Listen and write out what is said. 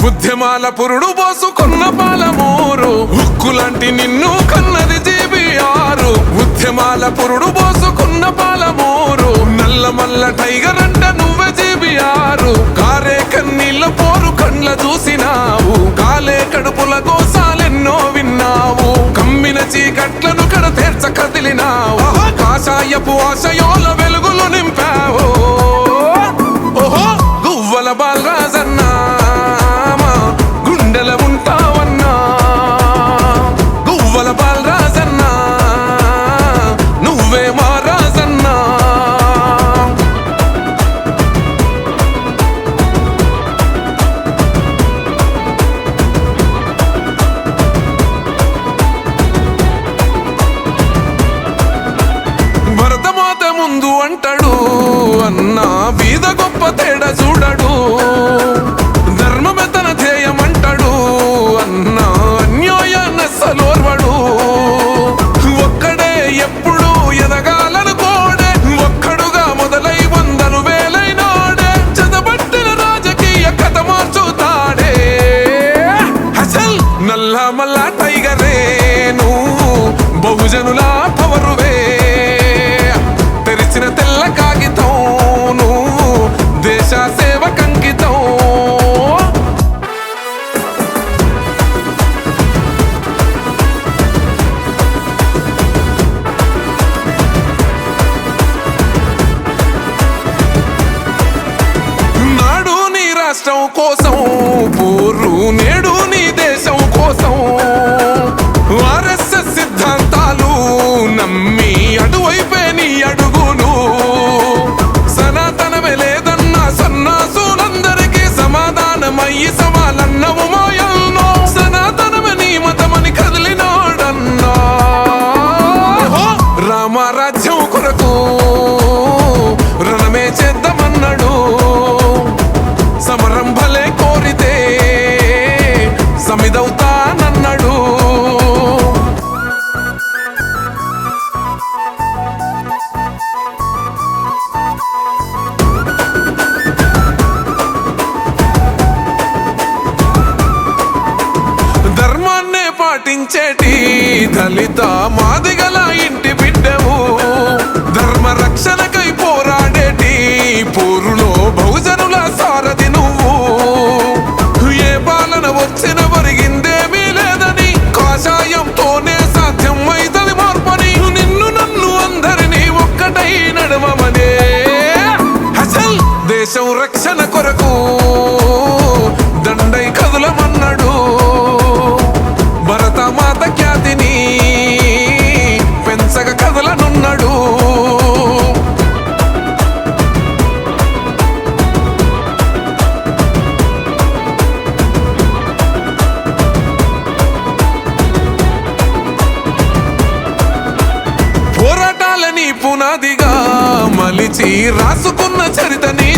ఉద్యమాల పురుడు పోసుకున్న పాలమూరు, హుక్కులాంటి నిన్ను కన్నది జీబీఆర్. ఉద్యమాల పురుడు పోసుకున్న పాలమూరు, నల్లమల్ల టైగర్ అంట నువ్వే జీబీఆర్. కారే కన్నీళ్ళ పోరు కండ్ల చూసినావు, కాలే కడుపుల గోసాలెన్నో విన్నావు. కమ్మిన చీకట్లను కడ తీర్చ కదిలినావు, కాషాయపు ఆశయోల వెలుగులు నింపావు. ఓహో గువ్వల బాలరాజన్నా, గుండెల ఉంటావన్నా. గువ్వల బాలరాజన్నా, నువ్వే మా రాజన్నా. భరతమాత ముందు అంటాడు అన్నా, బీద గొప్ప తేడా చూడడు. ధర్మమే తన ధ్యేయమంటాడు అన్నా, అన్యాయాన్ని అస్సలోర్వడు. ఒక్కడే ఎప్పుడు ఎదగాలనుకోడే, ఒక్కడుగా మొదలై వందలు వేలైనాడే. చదబట్టిన రాజకీయ కథ మార్చుతాడే. అసల్ నల్ల మల్ల టైగరే నువ్వు, బహుజనుల పవరువే. తెరిచిన తెల్ల కాగితం నువ్వు, దేశ సేవకంకితం. నాడు నీ రాష్ట్రం కోసం పోరు, నేడు నీ దేశం కోసం. ఆర్ఎస్ఎస్ సిద్ధాంతాలు నమ్మి అటువైపే నీ అడుగులు. సనాతనమే లేదన్న సన్నాసులందరికీ సమాధానమయ్యి సవాలన్నవు మోయల్నో. సనాతనమే నీ మతమని కదిలినాడన్నా, రామరాజ్యం కొరకు రణమే చేద్దామన్నాడు. సమరం భలే కోరితే సమిదవుతానన్నాడు. ధర్మాన్నే పాటించేటి దళిత మాదిగల ఇంటి బిడ్డవు. ధర్మ రక్షణకై పోరాడేటి పోరులో బహుజనుల సారథి నువ్వు. ఏ పాలన వచ్చిన వరిగిందేమీ లేదని, కాషాయంతోనే సాధ్యం అయితది మార్పని. నిన్ను నన్ను అందరినీ ఒక్కటై నడవమనే. అసల్ దేశం రక్షణ కొరకు దండై కదులమన్నాడు. భరతమాత ఖ్యాతిని పెంచగ కదలనున్నాడు. పోరాటాలని పునాదిగా మలిచి రాసుకున్న చరితని